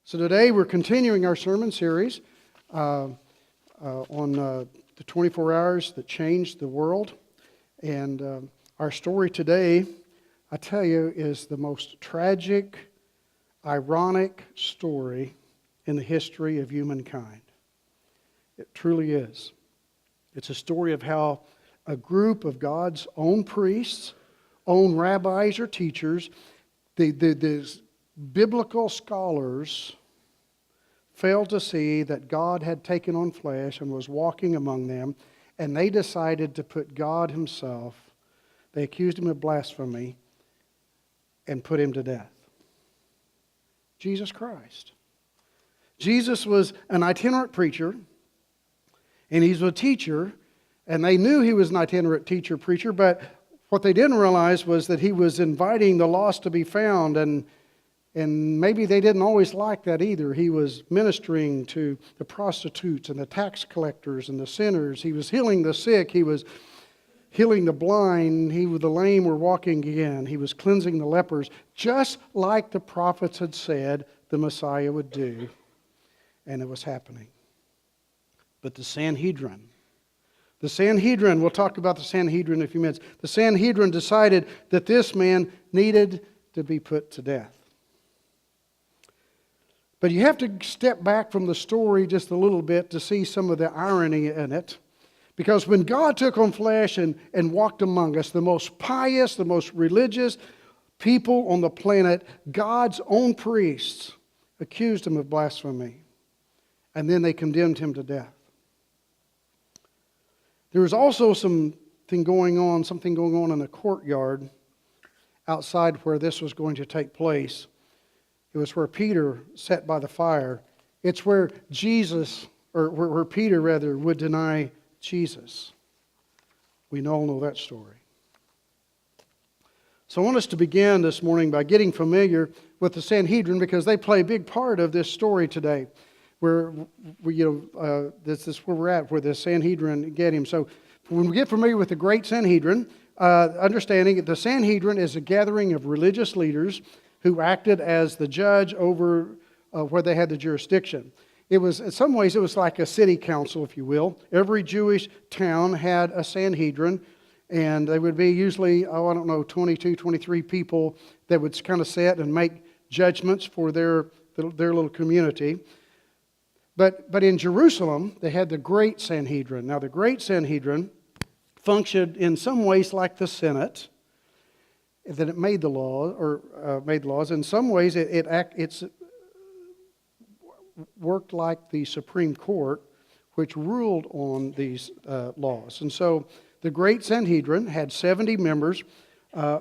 So today we're continuing our sermon series on the 24 hours that changed the world. And our story today, I tell you, is the most tragic, ironic story in the history of humankind. It truly is. It's a story of how a group of God's own priests, own rabbis or teachers, the biblical scholars failed to see that God had taken on flesh and was walking among them, and they decided to put God Himself, they accused Him of blasphemy, and put Him to death. Jesus Christ. Jesus was an itinerant preacher, and He's a teacher, and they knew He was an itinerant teacher, preacher, but what they didn't realize was that He was inviting the lost to be found, and maybe they didn't always like that either. He was ministering to the prostitutes and the tax collectors and the sinners. He was healing the sick. He was healing the blind. The lame were walking again. He was cleansing the lepers, just like the prophets had said the Messiah would do. And it was happening. But the Sanhedrin, we'll talk about the Sanhedrin in a few minutes. The Sanhedrin decided that this man needed to be put to death. But you have to step back from the story just a little bit to see some of the irony in it. Because when God took on flesh and walked among us, the most pious, the most religious people on the planet, God's own priests accused Him of blasphemy. And then they condemned Him to death. There was also something going on in the courtyard outside where this was going to take place. It was where Peter sat by the fire. It's where where Peter would deny Jesus. We all know that story. So I want us to begin this morning by getting familiar with the Sanhedrin, because they play a big part of this story today. This is where we're at, where the Sanhedrin get him. So when we get familiar with the great Sanhedrin, understanding that the Sanhedrin is a gathering of religious leaders who acted as the judge over where they had the jurisdiction. It was, in some ways, it was like a city council, if you will. Every Jewish town had a Sanhedrin, and they would be usually, 22, 23 people that would kind of sit and make judgments for their little community. But in Jerusalem, they had the great Sanhedrin. Now, the great Sanhedrin functioned in some ways like the Senate, that it made the laws. In some ways, it's worked like the Supreme Court, which ruled on these laws. And so the great Sanhedrin had 70 members,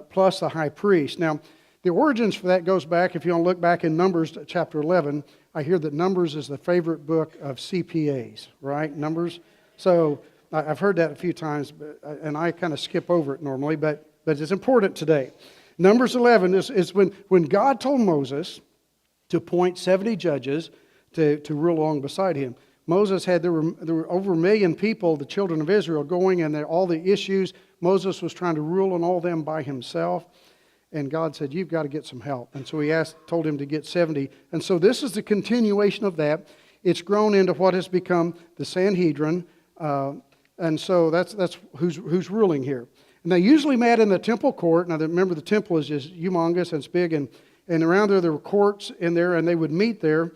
plus the high priest. Now, the origins for that goes back, if you want to look back in Numbers chapter 11, I hear that Numbers is the favorite book of CPAs, right? Numbers. So I've heard that a few times, and I kind of skip over it normally, but it's important today. Numbers 11 is when God told Moses to appoint 70 judges to rule along beside him. Moses there were over 1 million people, the children of Israel, going, and all the issues. Moses was trying to rule on all them by himself. And God said, you've got to get some help. And so He told him to get 70. And so this is the continuation of that. It's grown into what has become the Sanhedrin. And so that's who's ruling here. And they usually met in the temple court. Now remember, the temple is just humongous and it's big. And around there were courts in there, and they would meet there.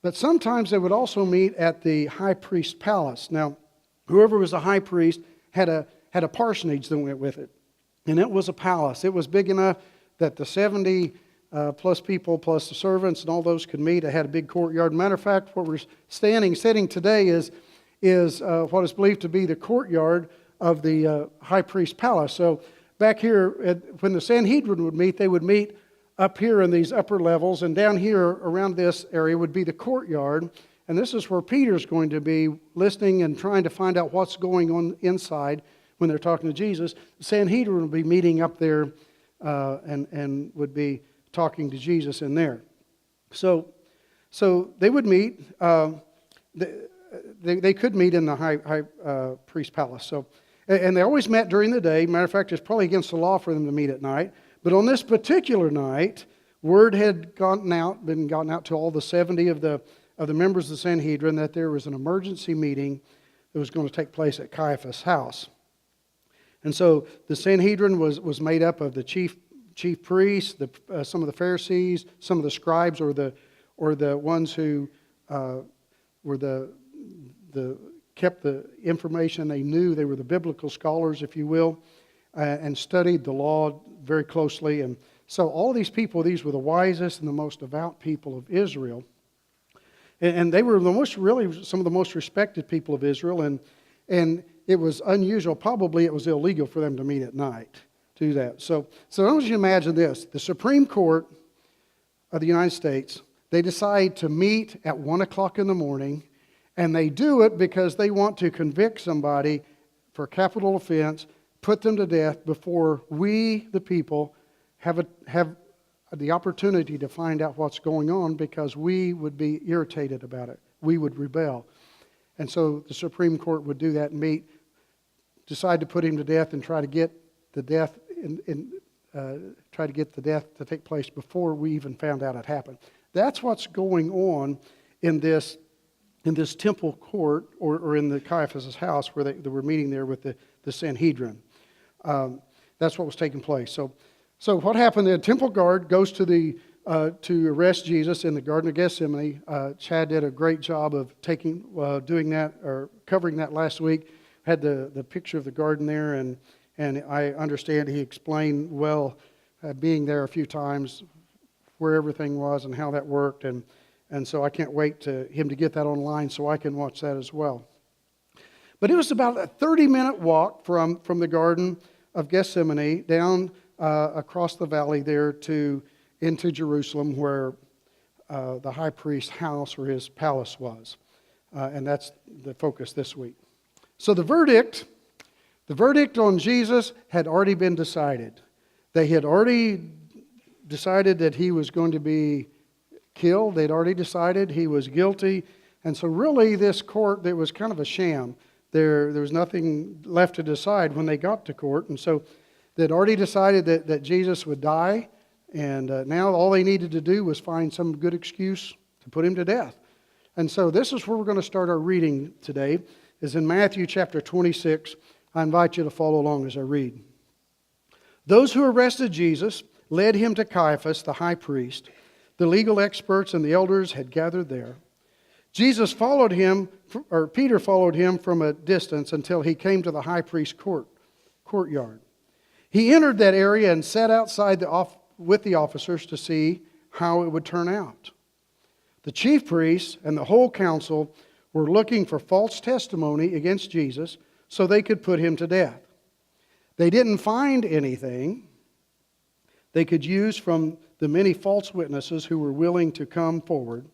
But sometimes they would also meet at the high priest's palace. Now, whoever was the high priest had a parsonage that went with it. And it was a palace. It was big enough that the 70 plus people, plus the servants and all those could meet. It had a big courtyard. Matter of fact, where we're sitting today is what is believed to be the courtyard of the high priest's palace. So back here, when the Sanhedrin would meet, they would meet up here in these upper levels, and down here around this area would be the courtyard. And this is where Peter's going to be listening and trying to find out what's going on inside when they're talking to Jesus. The Sanhedrin would be meeting up there and would be talking to Jesus in there. So they would meet. They could meet in the high priest palace. So, and they always met during the day. Matter of fact, it's probably against the law for them to meet at night. But on this particular night, word had been gotten out to all the 70 of the members of the Sanhedrin that there was an emergency meeting that was going to take place at Caiaphas' house. And so the Sanhedrin was made up of the chief priests, some of the Pharisees, some of the scribes, or the ones who were kept the information. They knew they were the biblical scholars, if you will, and studied the law very closely. And so all these people, these were the wisest and the most devout people of Israel. And they were really some of the most respected people of Israel. And it was unusual. Probably it was illegal for them to meet at night to do that. So I want you to imagine this. The Supreme Court of the United States, they decide to meet at 1 o'clock in the morning, and they do it because they want to convict somebody for a capital offense, put them to death before we, the people, have the opportunity to find out what's going on, because we would be irritated about it. We would rebel. And so the Supreme Court would do that and meet, decide to put him to death, and try to get the death to take place before we even found out it happened. That's what's going on in this temple court, or in the Caiaphas' house, where they were meeting there with the Sanhedrin. That's what was taking place. So what happened? The temple guard goes to arrest Jesus in the Garden of Gethsemane. Chad did a great job of doing that, or covering that last week. Had the picture of the garden there, and I understand he explained well, being there a few times, where everything was and how that worked, and so I can't wait to him to get that online so I can watch that as well. But it was about a 30-minute walk from the Garden of Gethsemane down across the valley there into Jerusalem, where the high priest's house, or his palace, was. And that's the focus this week. So the verdict on Jesus had already been decided. They had already decided that he was going to be killed. They'd already decided he was guilty. And so really this court, it was kind of a sham. There was nothing left to decide when they got to court. And so they'd already decided that Jesus would die. And now all they needed to do was find some good excuse to put him to death. And so this is where we're going to start our reading today, is in Matthew chapter 26. I invite you to follow along as I read. Those who arrested Jesus led him to Caiaphas, the high priest. The legal experts and the elders had gathered there. Peter followed him from a distance until he came to the high priest's courtyard. He entered that area and sat outside with the officers to see how it would turn out. The chief priests and the whole council were looking for false testimony against Jesus so they could put him to death. They didn't find anything they could use from the many false witnesses who were willing to come forward.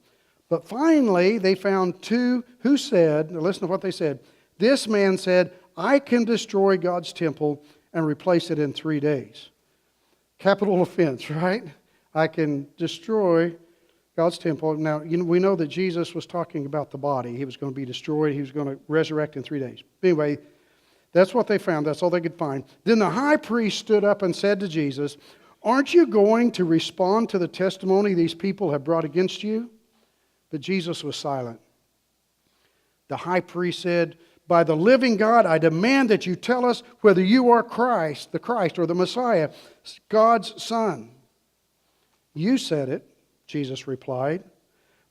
But finally, they found two who said, now listen to what they said. This man said, "I can destroy God's temple and replace it in 3 days." Capital offense, right? I can destroy God's temple. Now, we know that Jesus was talking about the body. He was going to be destroyed. He was going to resurrect in 3 days. Anyway, that's what they found. That's all they could find. Then the high priest stood up and said to Jesus, "Aren't you going to respond to the testimony these people have brought against you?" But Jesus was silent. The high priest said, "By the living God, I demand that you tell us whether you are the Christ or the Messiah, God's Son." "You said it," Jesus replied.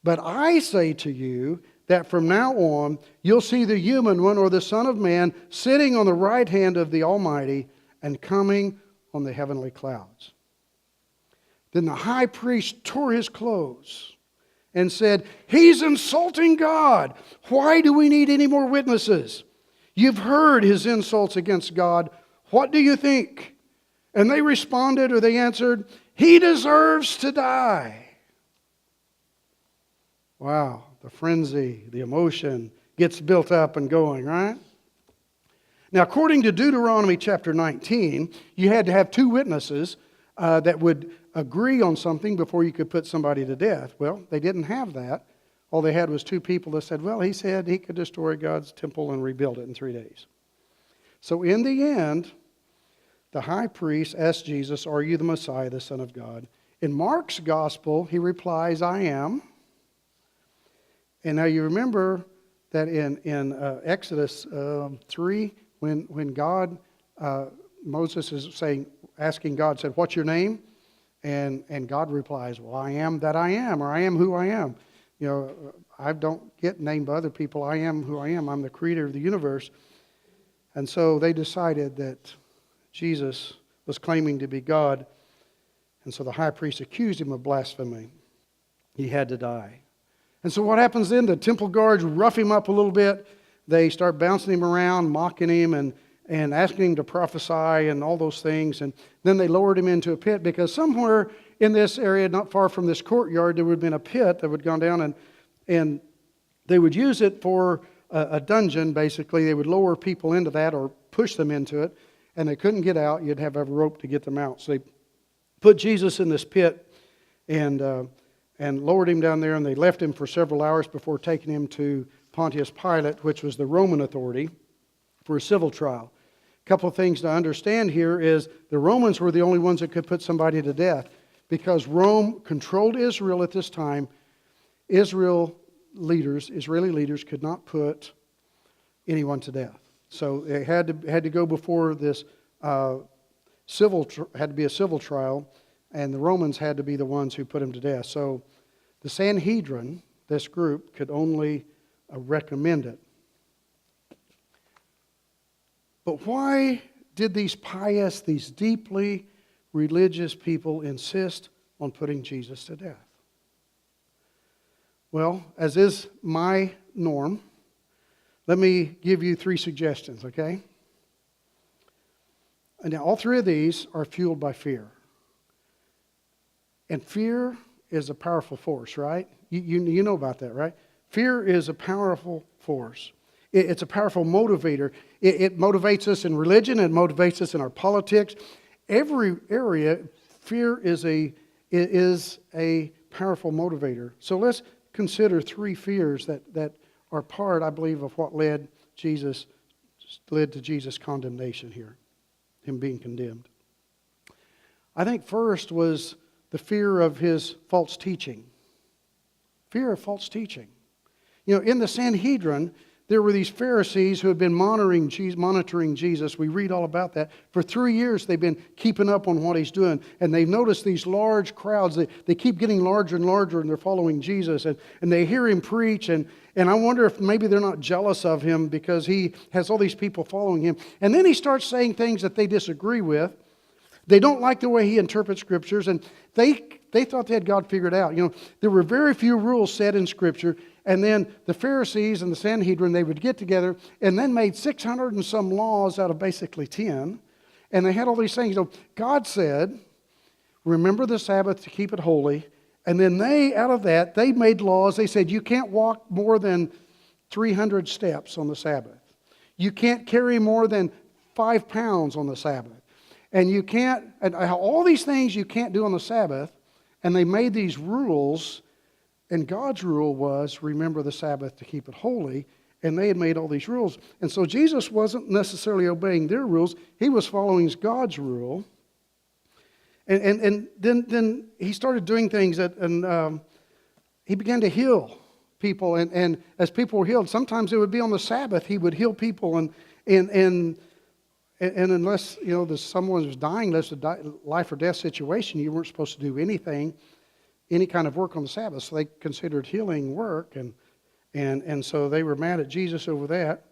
"But I say to you that from now on you'll see the human one, or the Son of Man, sitting on the right hand of the Almighty and coming on the heavenly clouds." Then the high priest tore his clothes and said, "He's insulting God. Why do we need any more witnesses? You've heard his insults against God. What do you think?" And they responded, or they answered, "He deserves to die." Wow, the frenzy, the emotion gets built up and going, right? Now, according to Deuteronomy chapter 19, you had to have two witnesses that would agree on something before you could put somebody to death. Well, they didn't have that. All they had was two people that said, well, he said he could destroy God's temple and rebuild it in 3 days. So in the end, the high priest asked Jesus, "Are you the Messiah, the Son of God?" In Mark's gospel, he replies, I am. And now you remember that in Exodus 3, when God, Moses is asking God, said, what's your name? And God replies, well, I am that I am, or I am who I am. You know, I don't get named by other people. I am who I am. I'm the creator of the universe. And so they decided that Jesus was claiming to be God. And so the high priest accused him of blasphemy. He had to die. And so what happens then? The temple guards rough him up a little bit. They start bouncing him around, mocking him, and asking him to prophesy and all those things. And then they lowered him into a pit, because somewhere in this area, not far from this courtyard, there would have been a pit that would gone down, and they would use it for a dungeon, basically. They would lower people into that or push them into it, and they couldn't get out. You'd have a rope to get them out. So they put Jesus in this pit and lowered him down there, and they left him for several hours before taking him to Pontius Pilate, which was the Roman authority, for a civil trial. A couple of things to understand here is the Romans were the only ones that could put somebody to death, because Rome controlled Israel at this time. Israeli leaders could not put anyone to death. So it had to go before this had to be a civil trial, and the Romans had to be the ones who put him to death. So the Sanhedrin, this group, could only recommend it. But why did these pious, these deeply religious people insist on putting Jesus to death? Well, as is my norm, let me give you 3 suggestions, okay? And now all 3 of these are fueled by fear. And fear is a powerful force, right? You know about that, right? Fear is a powerful force. It's a powerful motivator. It motivates us in religion. It motivates us in our politics. Every area, fear is a powerful motivator. So let's consider 3 fears that are part, I believe, of what led to Jesus' condemnation here, him being condemned. I think first was the fear of his false teaching. Fear of false teaching. You know, in the Sanhedrin, there were these Pharisees who had been monitoring Jesus. We read all about that. For 3 years, they've been keeping up on what he's doing. And they've noticed these large crowds. They keep getting larger and larger, and they're following Jesus. And they hear him preach. And I wonder if maybe they're not jealous of him because he has all these people following him. And then he starts saying things that they disagree with. They don't like the way he interprets Scriptures. And they thought they had God figured out. You know, there were very few rules set in Scripture. And then the Pharisees and the Sanhedrin, they would get together and then made 600 and some laws out of basically 10. And they had all these things. So God said, remember the Sabbath to keep it holy. And then out of that, they made laws. They said, you can't walk more than 300 steps on the Sabbath. You can't carry more than 5 pounds on the Sabbath. And you can't, and all these things you can't do on the Sabbath. And they made these rules. And God's rule was, remember the Sabbath to keep it holy. And they had made all these rules. And so Jesus wasn't necessarily obeying their rules. He was following God's rule. And then he started doing things and he began to heal people. And as people were healed, sometimes it would be on the Sabbath. He would heal people. And unless, you know, someone was dying, unless a life or death situation, you weren't supposed to do anything, any kind of work on the Sabbath. So they considered healing work, and so they were mad at Jesus over that,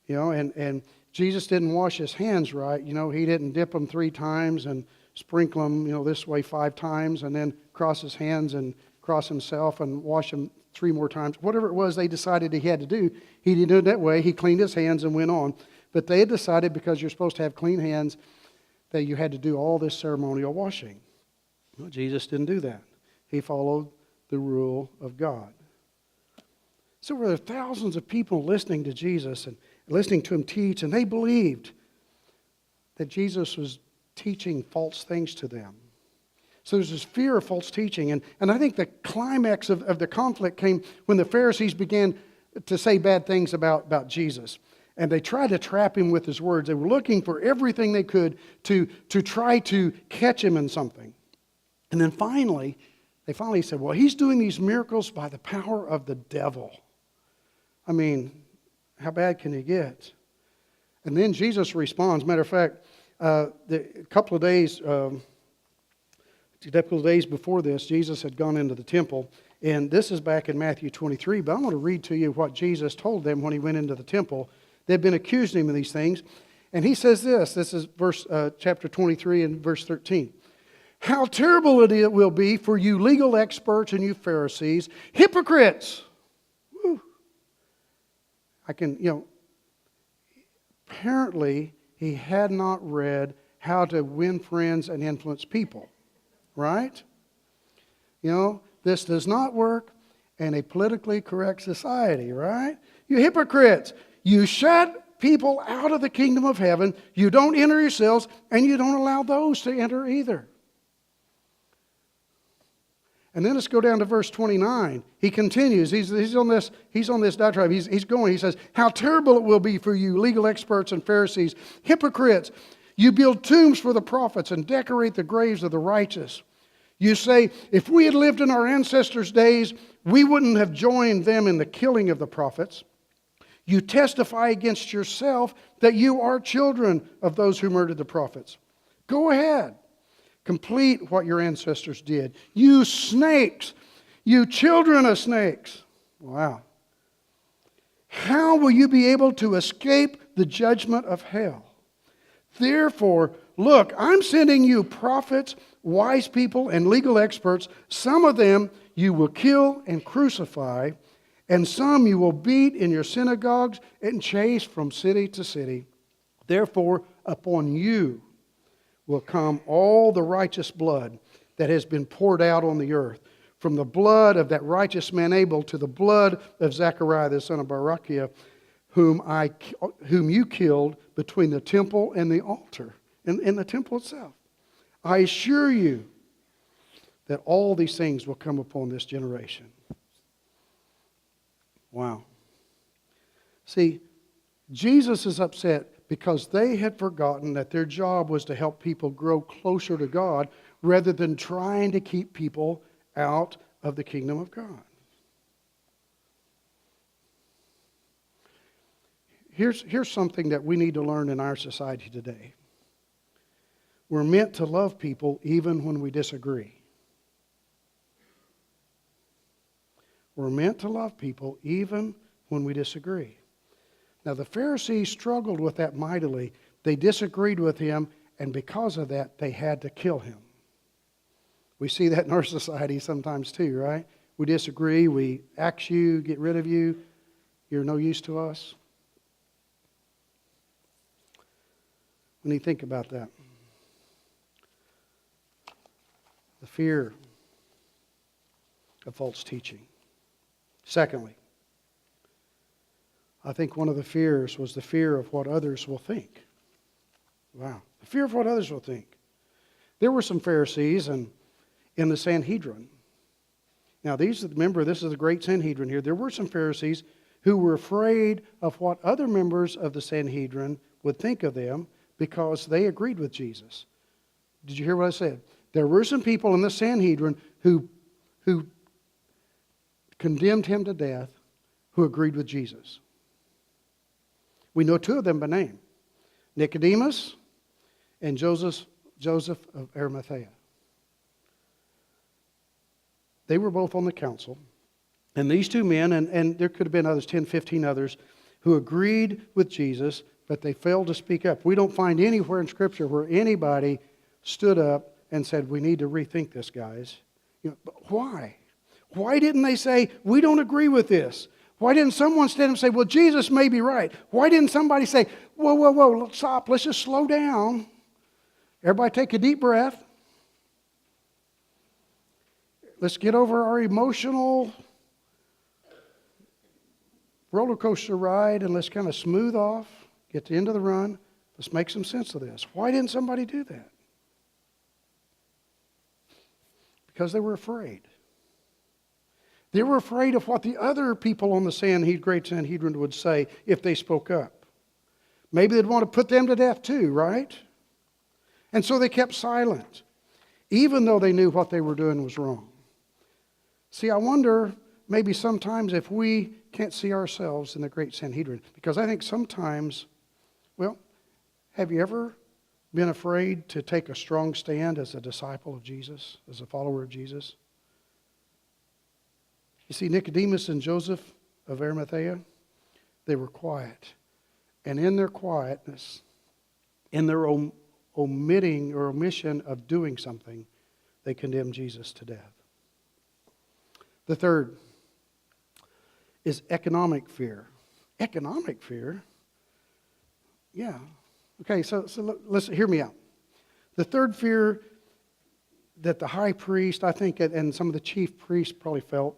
you know, and Jesus didn't wash his hands right. You know, he didn't dip them 3 times and sprinkle them, you know, this way 5 times, and then cross his hands and cross himself and wash them 3 more times. Whatever it was they decided he had to do, he didn't do it that way. He cleaned his hands and went on. But they had decided, because you're supposed to have clean hands, that you had to do all this ceremonial washing. Well, Jesus didn't do that. He followed the rule of God. So there were thousands of people listening to Jesus and listening to him teach, and they believed that Jesus was teaching false things to them. So there's this fear of false teaching. And I think the climax of the conflict came when the Pharisees began to say bad things about Jesus. And they tried to trap him with his words. They were looking for everything they could to try to catch him in something. And then they finally said, well, he's doing these miracles by the power of the devil. I mean, how bad can it get? And then Jesus responds. Matter of fact, a couple of days before this, Jesus had gone into the temple. And this is back in Matthew 23. But I want to read to you what Jesus told them when he went into the temple. They'd been accusing him of these things. And he says this. This is chapter 23 and verse 13. How terrible it will be for you legal experts and you Pharisees, hypocrites. Woo. Apparently he had not read how to win friends and influence people, right? This does not work in a politically correct society, right? You hypocrites, you shut people out of the kingdom of heaven, you don't enter yourselves, and you don't allow those to enter either. And then let's go down to verse 29. He continues. He's on this diatribe. He's going. He says, how terrible it will be for you, legal experts and Pharisees, hypocrites. You build tombs for the prophets and decorate the graves of the righteous. You say, if we had lived in our ancestors' days, we wouldn't have joined them in the killing of the prophets. You testify against yourself that you are children of those who murdered the prophets. Go ahead. Complete what your ancestors did. You snakes, you children of snakes. Wow. How will you be able to escape the judgment of hell? Therefore, look, I'm sending you prophets, wise people, and legal experts. Some of them you will kill and crucify, and some you will beat in your synagogues and chase from city to city. Therefore, upon you will come all the righteous blood that has been poured out on the earth, from the blood of that righteous man Abel to the blood of Zechariah the son of Barachiah, whom you killed between the temple and the altar, in the temple itself. I assure you that all these things will come upon this generation. Wow. See, Jesus is upset because they had forgotten that their job was to help people grow closer to God rather than trying to keep people out of the kingdom of God. Here's something that we need to learn in our society today. We're meant to love people even when we disagree. We're meant to love people even when we disagree. Now, the Pharisees struggled with that mightily. They disagreed with him, and because of that, they had to kill him. We see that in our society sometimes too, right? We disagree, we axe you, get rid of you, you're no use to us. When you think about that, the fear of false teaching. Secondly, I think one of the fears was the fear of what others will think. Wow. The fear of what others will think. There were some Pharisees in the Sanhedrin. Now, remember, this is the great Sanhedrin here. There were some Pharisees who were afraid of what other members of the Sanhedrin would think of them because they agreed with Jesus. Did you hear what I said? There were some people in the Sanhedrin who condemned him to death who agreed with Jesus. We know two of them by name, Nicodemus and Joseph of Arimathea. They were both on the council. And these two men, and there could have been others, 10, 15 others, who agreed with Jesus, but they failed to speak up. We don't find anywhere in Scripture where anybody stood up and said, we need to rethink this, guys. But why? Why didn't they say, we don't agree with this? Why didn't someone stand up and say, well, Jesus may be right? Why didn't somebody say, whoa, stop, let's just slow down. Everybody take a deep breath. Let's get over our emotional roller coaster ride and let's kind of smooth off, get to the end of the run. Let's make some sense of this. Why didn't somebody do that? Because they were afraid. They were afraid of what the other people on the great Sanhedrin would say if they spoke up. Maybe they'd want to put them to death too, right? And so they kept silent. even though they knew what they were doing was wrong. See, I wonder maybe sometimes if we can't see ourselves in the great Sanhedrin, because I think sometimes, well, have you ever been afraid to take a strong stand as a disciple of Jesus, as a follower of Jesus? You see, Nicodemus and Joseph of Arimathea, they were quiet. And in their quietness, in their omitting or omission of doing something, they condemned Jesus to death. The third is economic fear. Economic fear? Yeah. Okay, so let's hear me out. The third fear that the high priest, I think, and some of the chief priests probably felt,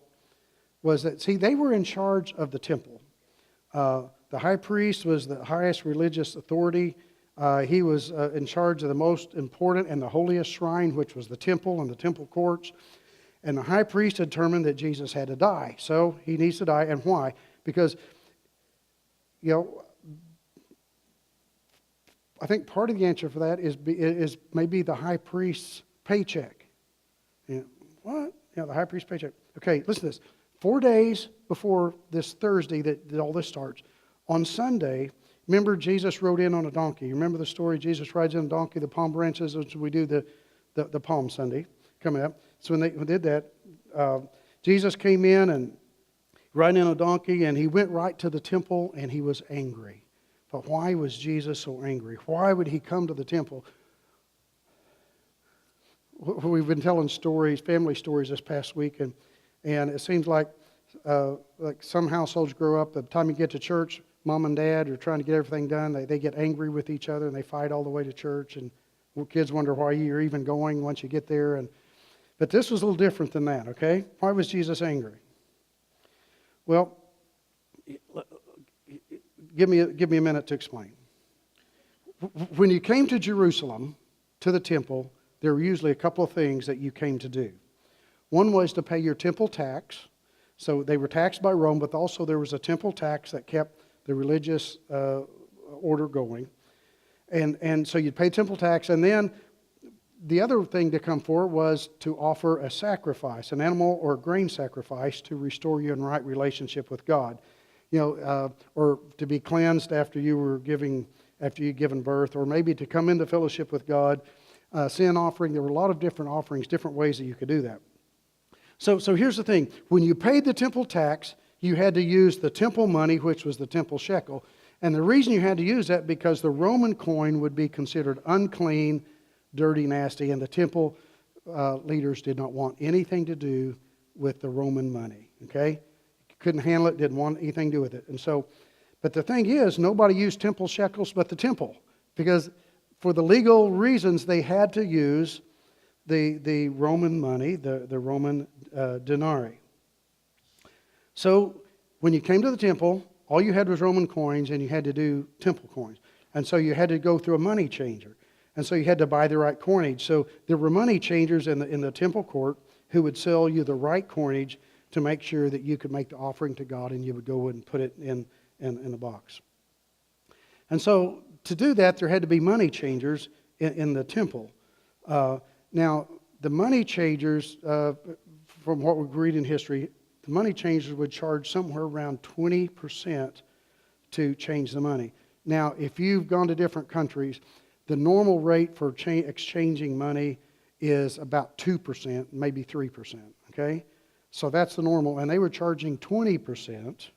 was that, see, they were in charge of the temple. The high priest was the highest religious authority. He was in charge of the most important and the holiest shrine, which was the temple and the temple courts. And the high priest determined that Jesus had to die. So he needs to die. And why? Because, I think part of the answer for that is maybe the high priest's paycheck. What? The high priest's paycheck. Okay, listen to this. 4 days before this Thursday that all this starts, on Sunday, remember Jesus rode in on a donkey. You remember the story? Jesus rides in on a donkey, the palm branches, as we do the Palm Sunday coming up. So when they did that, Jesus came in and riding in a donkey, and he went right to the temple, and he was angry. But why was Jesus so angry? Why would he come to the temple? We've been telling stories, family stories this past week, and it seems like some households grow up, by the time you get to church, mom and dad are trying to get everything done. They get angry with each other, and they fight all the way to church, and kids wonder why you're even going once you get there. But this was a little different than that, okay? Why was Jesus angry? Well, give me a minute to explain. When you came to Jerusalem, to the temple, there were usually a couple of things that you came to do. One was to pay your temple tax. So they were taxed by Rome, but also there was a temple tax that kept the religious order going. And so you'd pay temple tax, and then the other thing to come for was to offer a sacrifice, an animal or a grain sacrifice to restore you in right relationship with God. Or to be cleansed after you'd given birth, or maybe to come into fellowship with God. Sin offering, there were a lot of different offerings, different ways that you could do that. So here's the thing. When you paid the temple tax, you had to use the temple money, which was the temple shekel. And the reason you had to use that, because the Roman coin would be considered unclean, dirty, nasty, and the temple leaders did not want anything to do with the Roman money. Okay? Couldn't handle it, didn't want anything to do with it. And so, but the thing is, nobody used temple shekels but the temple, because for the legal reasons they had to use the Roman money, the Roman denarii. So when you came to the temple, all you had was Roman coins, and you had to do temple coins. And so you had to go through a money changer. And so you had to buy the right coinage. So there were money changers in the temple court who would sell you the right coinage to make sure that you could make the offering to God, and you would go and put it in the box. And so to do that, there had to be money changers in the temple. Now, the money changers, from what we read in history, the money changers would charge somewhere around 20% to change the money. Now, if you've gone to different countries, the normal rate for exchanging money is about 2%, maybe 3%, okay? So that's the normal, and they were charging 20%.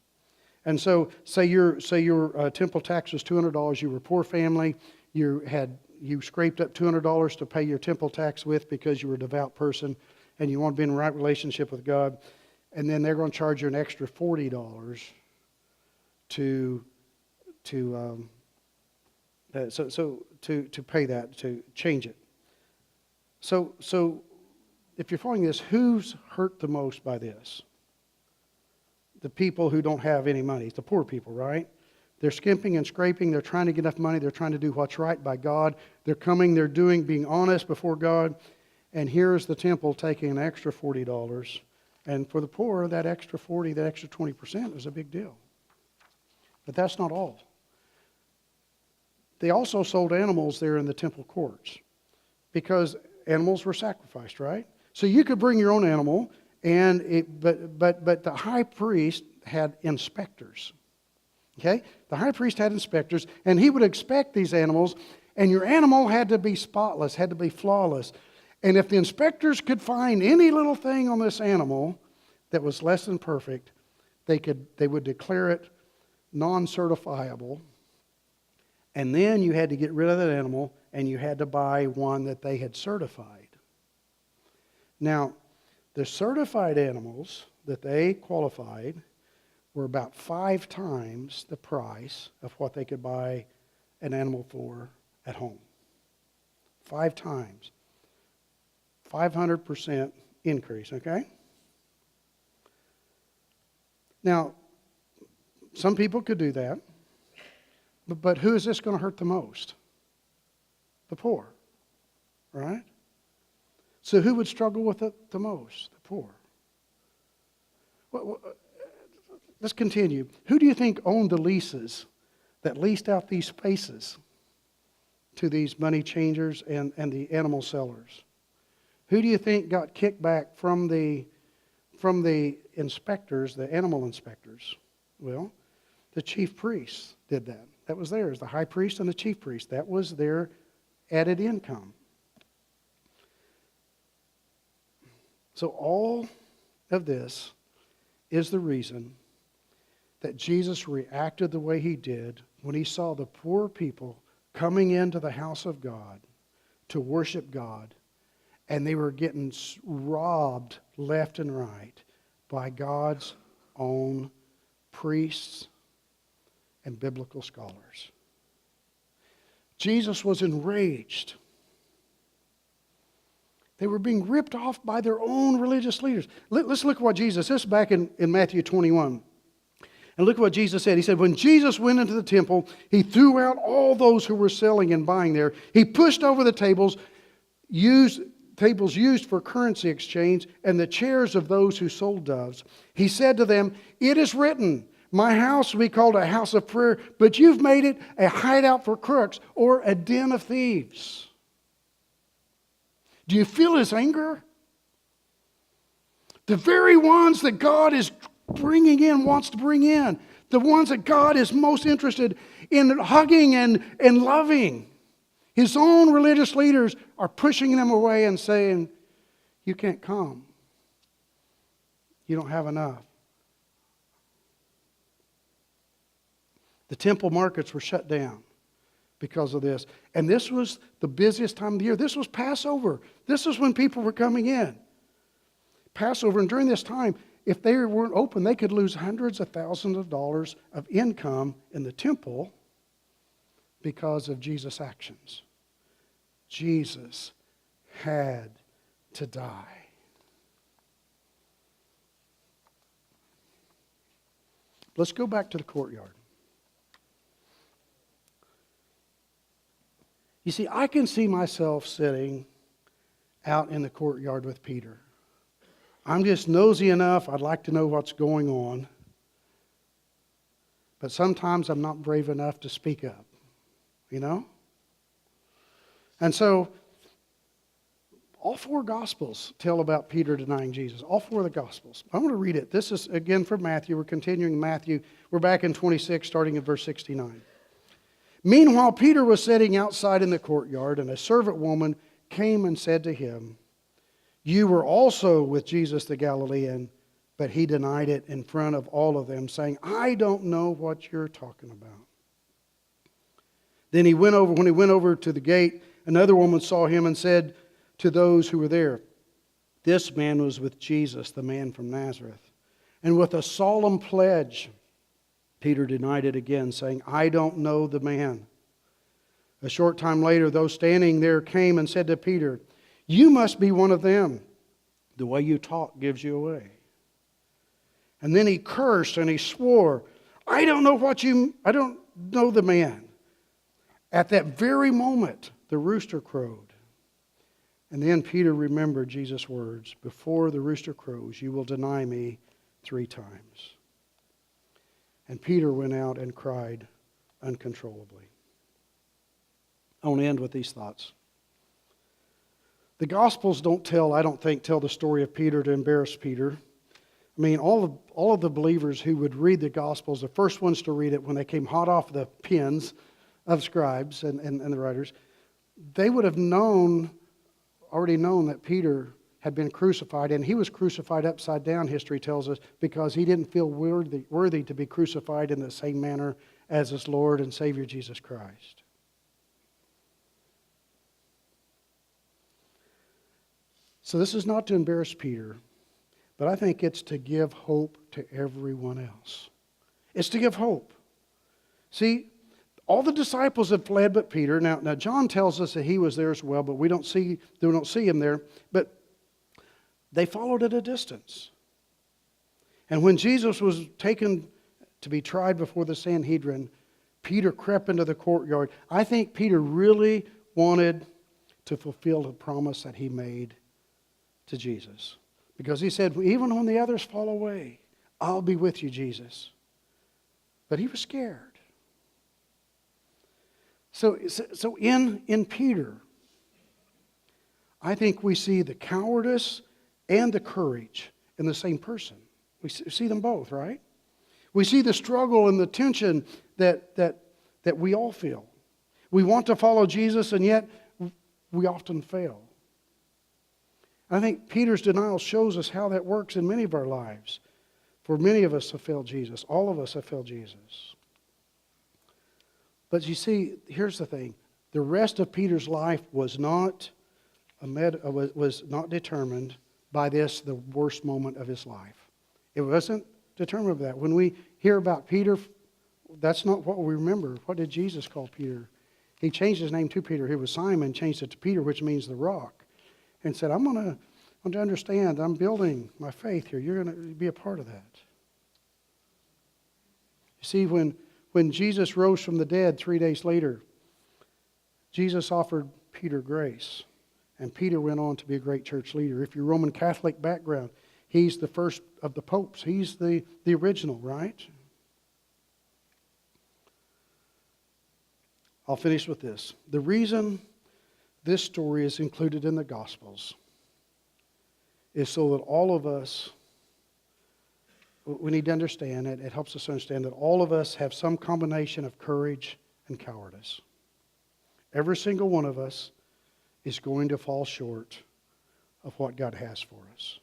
And so say your temple tax was $200, you were a poor family, you scraped up $200 to pay your temple tax with because you were a devout person and you want to be in the right relationship with God, and then they're going to charge you an extra $40 to pay that, to change it. So if you're following this, who's hurt the most by this? The people who don't have any money. It's the poor people, right? They're skimping and scraping. They're trying to get enough money. They're trying to do what's right by God. They're coming, they're being honest before God. And here's the temple taking an extra $40. And for the poor, that extra 40, that extra 20% is a big deal. But that's not all. They also sold animals there in the temple courts. Because animals were sacrificed, right? So you could bring your own animal, but the high priest had inspectors. Okay? The high priest had inspectors, and he would inspect these animals, and your animal had to be spotless, had to be flawless. And if the inspectors could find any little thing on this animal that was less than perfect, they would declare it non-certifiable. And then you had to get rid of that animal, and you had to buy one that they had certified. Now, the certified animals that they qualified were about 5 times the price of what they could buy an animal for at home. 5 times. 500% increase, okay? Now, some people could do that, but who is this going to hurt the most? The poor, right? So who would struggle with it the most? The poor. Well, let's continue. Who do you think owned the leases that leased out these spaces to these money changers and the animal sellers? Who do you think got kickback from the inspectors, the animal inspectors? Well, the chief priests did that. That was theirs. The high priest and the chief priest. That was their added income. So all of this is the reason that Jesus reacted the way he did when he saw the poor people coming into the house of God to worship God, and they were getting robbed left and right by God's own priests and biblical scholars. Jesus was enraged. They were being ripped off by their own religious leaders. Let's look at what Jesus, this is back in Matthew 21. And look at what Jesus said. He said, when Jesus went into the temple, he threw out all those who were selling and buying there. He pushed over the tables used for currency exchange and the chairs of those who sold doves. He said to them, it is written, my house will be called a house of prayer, but you've made it a hideout for crooks or a den of thieves. Do you feel his anger? The very ones that God is bringing in, wants to bring in. The ones that God is most interested in hugging and loving. His own religious leaders are pushing them away and saying, you can't come. You don't have enough. The temple markets were shut down because of this. And this was the busiest time of the year. This was Passover. This is when people were coming in. Passover, and during this time, if they weren't open, they could lose hundreds of thousands of dollars of income in the temple because of Jesus' actions. Jesus had to die. Let's go back to the courtyard. You see, I can see myself sitting out in the courtyard with Peter. I'm just nosy enough. I'd like to know what's going on. But sometimes I'm not brave enough to speak up. You know? And so, all 4 Gospels tell about Peter denying Jesus. All 4 of the Gospels. I want to read it. This is, again, from Matthew. We're continuing Matthew. We're back in 26, starting at verse 69. Meanwhile, Peter was sitting outside in the courtyard, and a servant woman came and said to him, you were also with Jesus the Galilean, but he denied it in front of all of them, saying, I don't know what you're talking about. Then when he went over to the gate, another woman saw him and said to those who were there, this man was with Jesus, the man from Nazareth. And with a solemn pledge, Peter denied it again, saying, I don't know the man. A short time later, those standing there came and said to Peter, you must be one of them. The way you talk gives you away. And then he cursed and he swore, I don't know the man. At that very moment, the rooster crowed. And then Peter remembered Jesus' words, before the rooster crows, you will deny me 3 times. And Peter went out and cried uncontrollably. I want to end with these thoughts. The Gospels don't tell, I don't think, tell the story of Peter to embarrass Peter. I mean, all of the believers who would read the Gospels, the first ones to read it when they came hot off the pens of scribes and the writers, they would have already known that Peter had been crucified, and he was crucified upside down, history tells us, because he didn't feel worthy to be crucified in the same manner as his Lord and Savior Jesus Christ. So this is not to embarrass Peter, but I think it's to give hope to everyone else. It's to give hope. See, all the disciples had fled but Peter. Now John tells us that he was there as well, but we don't see him there. But they followed at a distance. And when Jesus was taken to be tried before the Sanhedrin, Peter crept into the courtyard. I think Peter really wanted to fulfill the promise that he made to Jesus. Because he said, even when the others fall away, I'll be with you, Jesus. But he was scared. So in Peter, I think we see the cowardice and the courage in the same person. We see them both, right? We see the struggle and the tension that we all feel. We want to follow Jesus, and yet we often fail. I think Peter's denial shows us how that works in many of our lives. For many of us have failed Jesus. All of us have failed Jesus. But you see, here's the thing. The rest of Peter's life was not determined by this, the worst moment of his life. It wasn't determined by that. When we hear about Peter, that's not what we remember. What did Jesus call Peter? He changed his name to Peter. He was Simon, changed it to Peter, which means the rock. And said, I want to understand, I'm building my faith here. You're going to be a part of that. You see, when Jesus rose from the dead 3 days later, Jesus offered Peter grace. And Peter went on to be a great church leader. If you're Roman Catholic background, he's the first of the popes. He's the original, right? I'll finish with this. The reason this story is included in the Gospels is so that all of us, we need to understand it. It helps us understand that all of us have some combination of courage and cowardice. Every single one of us is going to fall short of what God has for us.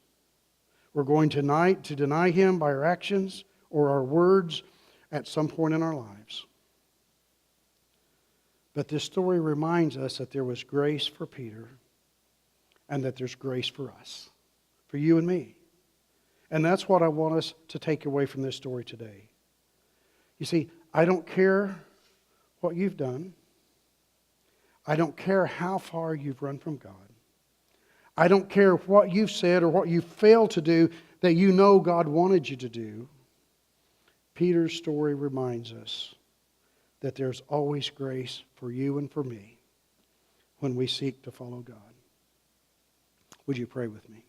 We're going tonight to deny Him by our actions or our words at some point in our lives. But this story reminds us that there was grace for Peter and that there's grace for us, for you and me. And that's what I want us to take away from this story today. You see, I don't care what you've done. I don't care how far you've run from God. I don't care what you've said or what you failed to do that you know God wanted you to do. Peter's story reminds us that there's always grace for you and for me when we seek to follow God. Would you pray with me?